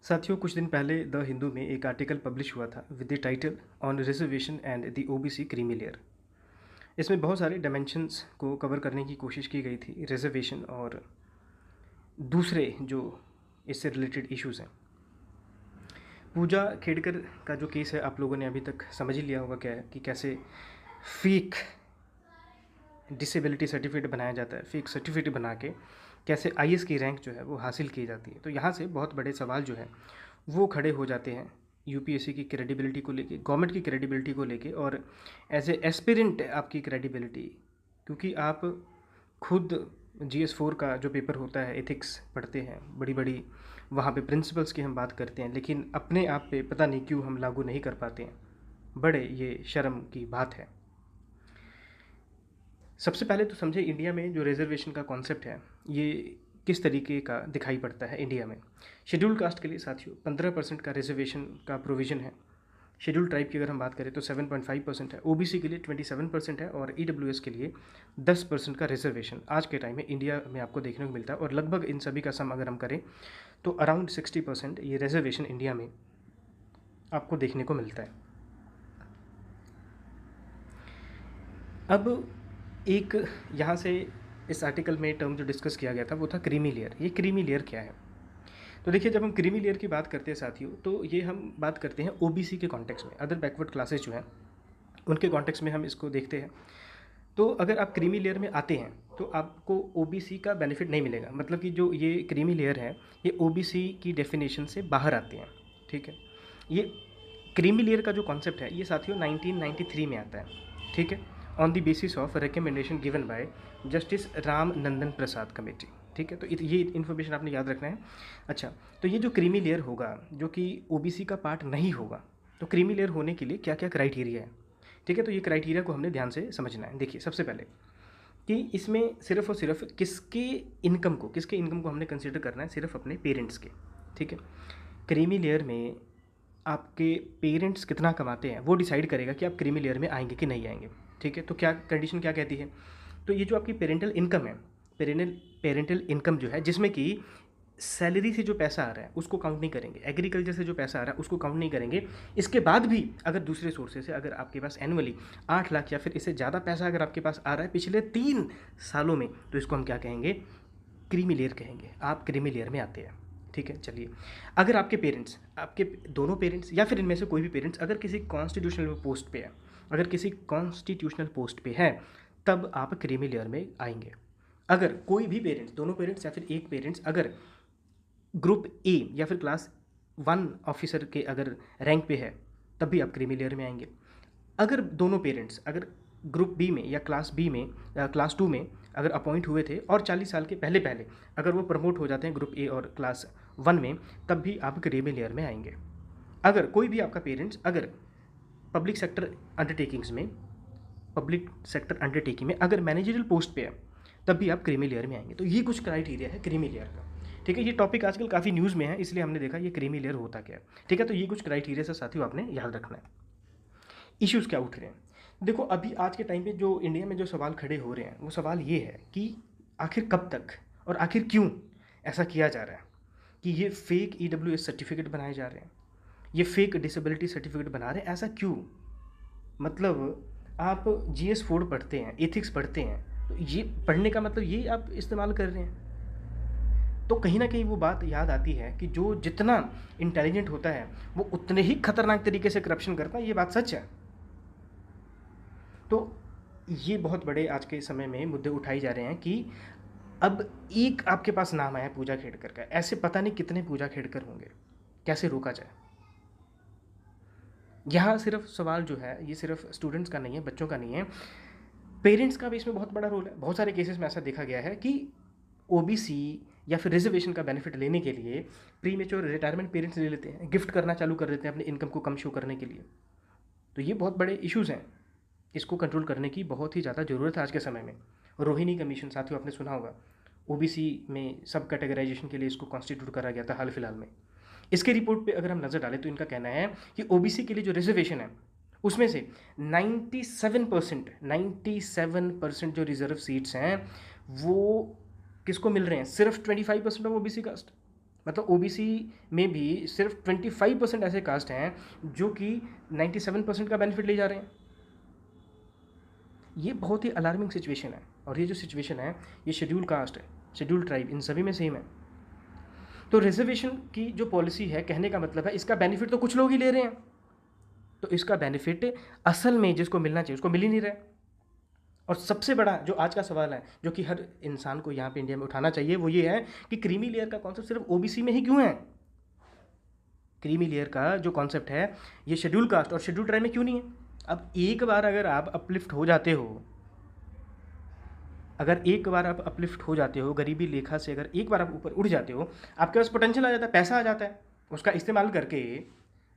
साथियों, कुछ दिन पहले द हिंदू में एक आर्टिकल पब्लिश हुआ था with the title on reservation and the OBC creamy layer. इसमें बहुत सारे डायमेंशंस को कवर करने की कोशिश की गई थी, रिजर्वेशन और दूसरे जो इससे रिलेटेड इश्यूज़ हैं। पूजा खेड़कर का जो केस है, आप लोगों ने अभी तक समझ ही लिया होगा क्या है कि कैसे फेक डिसेबिलिटी सर्टिफिकेट बनाया जाता है, फेक सर्टिफिकेट बना के कैसे आईएएस की रैंक जो है वो हासिल की जाती है। तो यहाँ से बहुत बड़े सवाल जो है वो खड़े हो जाते हैं यूपीएससी की क्रेडिबिलिटी को लेके, गवर्नमेंट की क्रेडिबिलिटी को लेके और एज ए एस्पिरेंट आपकी क्रेडिबिलिटी, क्योंकि आप खुद GS4 का जो पेपर होता है एथिक्स पढ़ते हैं, बड़ी बड़ी वहाँ पे प्रिंसिपल्स की हम बात करते हैं, लेकिन अपने आप पे पता नहीं क्यों हम लागू नहीं कर पाते हैं। बड़े ये शर्म की बात है। सबसे पहले तो समझे इंडिया में जो रिजर्वेशन का कॉन्सेप्ट है ये किस तरीके का दिखाई पड़ता है इंडिया में। शेड्यूल कास्ट के लिए साथियों 15% का रिजर्वेशन का प्रोविज़न है। शेड्यूल ट्राइब की अगर हम बात करें तो 7.5% है। ओबीसी के लिए 27% है और ईडब्ल्यूएस के लिए 10% का रिजर्वेशन आज के टाइम में इंडिया में आपको देखने को मिलता है। और लगभग इन सभी का सम अगर हम करें तो अराउंड 60% ये रिजर्वेशन इंडिया में आपको देखने को मिलता है। अब एक यहाँ से इस आर्टिकल में टर्म जो डिस्कस किया गया था वो था क्रीमी लेयर। ये क्रीमी लेयर क्या है? तो देखिए, जब हम क्रीमी लेयर की बात करते हैं साथियों, तो ये हम बात करते हैं ओबीसी के कॉन्टेक्स्ट में, अदर बैकवर्ड क्लासेस जो हैं उनके कॉन्टेक्स्ट में हम इसको देखते हैं। तो अगर आप क्रीमी लेयर में आते हैं तो आपको ओबीसी का बेनिफिट नहीं मिलेगा। मतलब कि जो ये क्रीमी लेयर है ये ओबीसी की डेफिनेशन से बाहर आते हैं। ठीक है, ये क्रीमी लेयर का जो कॉन्सेप्ट है ये साथियों 1993 में आता है। ठीक है, on the basis of recommendation given by justice Ram Nandan Prasad committee. ठीक है, तो ये इन्फॉर्मेशन आपने याद रखना है। अच्छा, तो ये जो क्रीमी लेयर होगा जो कि ओबीसी का पार्ट नहीं होगा, तो क्रीमी लेयर होने के लिए क्या क्या क्राइटेरिया है? ठीक है, तो ये क्राइटेरिया को हमने ध्यान से समझना है। देखिए, सबसे पहले कि इसमें सिर्फ और सिर्फ किसके इनकम को हमने कंसिडर करना है, सिर्फ अपने पेरेंट्स के। ठीक है, क्रीमी लेयर में आपके पेरेंट्स कितना कमाते हैं वो डिसाइड करेगा कि आप क्रीमी लेयर में आएंगे कि नहीं आएंगे। ठीक है, तो क्या कंडीशन क्या कहती है? तो ये जो आपकी पेरेंटल इनकम है, पेरेंटल इनकम जो है जिसमें कि सैलरी से जो पैसा आ रहा है उसको काउंट नहीं करेंगे, एग्रीकल्चर से जो पैसा आ रहा है उसको काउंट नहीं करेंगे। इसके बाद भी अगर दूसरे सोर्सेज से अगर आपके पास एनुअली 8 लाख या फिर इससे ज़्यादा पैसा अगर आपके पास आ रहा है पिछले 3 सालों में, तो इसको हम क्या कहेंगे? क्रीमी लेयर कहेंगे। आप क्रीमी लेयर में आते हैं। ठीक है, चलिए, अगर आपके पेरेंट्स, आपके दोनों पेरेंट्स या फिर इनमें से कोई भी पेरेंट्स अगर किसी कॉन्स्टिट्यूशनल पोस्ट पे है, तब आप क्रीमी लेयर में आएंगे। अगर कोई भी पेरेंट्स, दोनों पेरेंट्स या फिर एक पेरेंट्स अगर ग्रुप ए या फिर क्लास 1 ऑफिसर के अगर रैंक पे है, तब भी आप क्रीमी लेयर में आएंगे। अगर दोनों पेरेंट्स अगर ग्रुप बी में या क्लास बी में या क्लास 2 में अगर अपॉइंट हुए थे और 40 साल के पहले पहले अगर वो प्रमोट हो जाते हैं ग्रुप ए और क्लास 1 में, तब भी आप क्रीमी लेयर में आएंगे। अगर कोई भी आपका पेरेंट्स अगर पब्लिक सेक्टर अंडरटेकिंग में अगर मैनेजरियल पोस्ट पे है, तब भी आप क्रीमी लेयर में आएंगे। तो ये कुछ क्राइटेरिया है क्रीमी लेयर का। ठीक है, ये टॉपिक आजकल काफ़ी न्यूज़ में है, इसलिए हमने देखा ये क्रीमी लेयर होता क्या है। ठीक है, तो ये कुछ क्राइटेरिया से साथियों आपने याद रखना है। इश्यूज़ क्या उठ रहे हैं? देखो, अभी आज के टाइम पे जो इंडिया में जो सवाल खड़े हो रहे हैं वो सवाल ये है कि आखिर कब तक और आखिर क्यों ऐसा किया जा रहा है कि ये फेक EWS सर्टिफिकेट बनाए जा रहे हैं, ये फेक डिसेबिलिटी सर्टिफिकेट बना रहे हैं। ऐसा क्यों? मतलब आप GS4 पढ़ते हैं, एथिक्स पढ़ते हैं, तो ये पढ़ने का मतलब ये आप इस्तेमाल कर रहे हैं। तो कहीं ना कहीं वो बात याद आती है कि जो जितना इंटेलिजेंट होता है वो उतने ही खतरनाक तरीके से करप्शन करता है। ये बात सच है। तो ये बहुत बड़े आज के समय में मुद्दे उठाए जा रहे हैं कि अब एक आपके पास नाम आया पूजा खेड़कर का, ऐसे पता नहीं कितने पूजा खेड़कर होंगे, कैसे रोका जाए? यहाँ सिर्फ सवाल जो है ये सिर्फ स्टूडेंट्स का नहीं है, बच्चों का नहीं है, पेरेंट्स का भी इसमें बहुत बड़ा रोल है। बहुत सारे केसेस में ऐसा देखा गया है कि ओबीसी या फिर रिजर्वेशन का बेनिफिट लेने के लिए प्री मेच्योर रिटायरमेंट पेरेंट्स ले लेते हैं, गिफ्ट करना चालू कर देते हैं अपनी इनकम को कम शो करने के लिए। तो ये बहुत बड़े इश्यूज़ हैं, इसको कंट्रोल करने की बहुत ही ज़्यादा ज़रूरत है आज के समय में। रोहिणी कमीशन साथियों आपने सुना होगा, ओबीसी में सब कैटेगराइजेशन के लिए इसको कॉन्स्टिट्यूट करा गया था हाल फिलहाल में। इसके रिपोर्ट पे अगर हम नज़र डालें तो इनका कहना है कि ओबीसी के लिए जो रिजर्वेशन है उसमें से 97% जो रिजर्व सीट्स हैं वो किसको मिल रहे हैं? सिर्फ 25% ऑफ ओबीसी कास्ट। मतलब ओबीसी में भी सिर्फ 25% ऐसे कास्ट हैं जो कि 97% का बेनिफिट ले जा रहे हैं। ये बहुत ही अलार्मिंग सिचुएशन है, और ये जो सिचुएशन है ये शेड्यूल कास्ट है, शेड्यूल ट्राइब, इन सभी में सेम है। तो रिजर्वेशन की जो पॉलिसी है, कहने का मतलब है इसका बेनिफिट तो कुछ लोग ही ले रहे हैं, तो इसका बेनिफिट असल में जिसको मिलना चाहिए उसको मिल ही नहीं रहा है। और सबसे बड़ा जो आज का सवाल है, जो कि हर इंसान को यहाँ पे इंडिया में उठाना चाहिए, वो ये है कि क्रीमी लेयर का कॉन्सेप्ट सिर्फ ओबीसी में ही क्यों है? क्रीमी लेयर का जो कॉन्सेप्ट है ये शेड्यूल कास्ट और शेड्यूल ट्राइब में क्यों नहीं है? अब एक बार अगर आप अपलिफ्ट हो जाते हो, गरीबी रेखा से अगर एक बार आप ऊपर उठ जाते हो, आपके पास पोटेंशियल आ जाता है, पैसा आ जाता है, उसका इस्तेमाल करके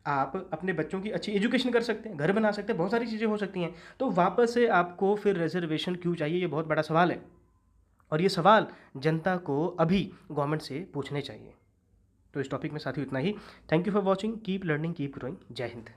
आप अपने बच्चों की अच्छी एजुकेशन कर सकते हैं, घर बना सकते हैं, बहुत सारी चीज़ें हो सकती हैं। तो वापस से आपको फिर रिजर्वेशन क्यों चाहिए, ये बहुत बड़ा सवाल है, और ये सवाल जनता को अभी गवर्नमेंट से पूछने चाहिए। तो इस टॉपिक में साथियों इतना ही। Thank you for watching, keep learning, keep growing. जय हिंद।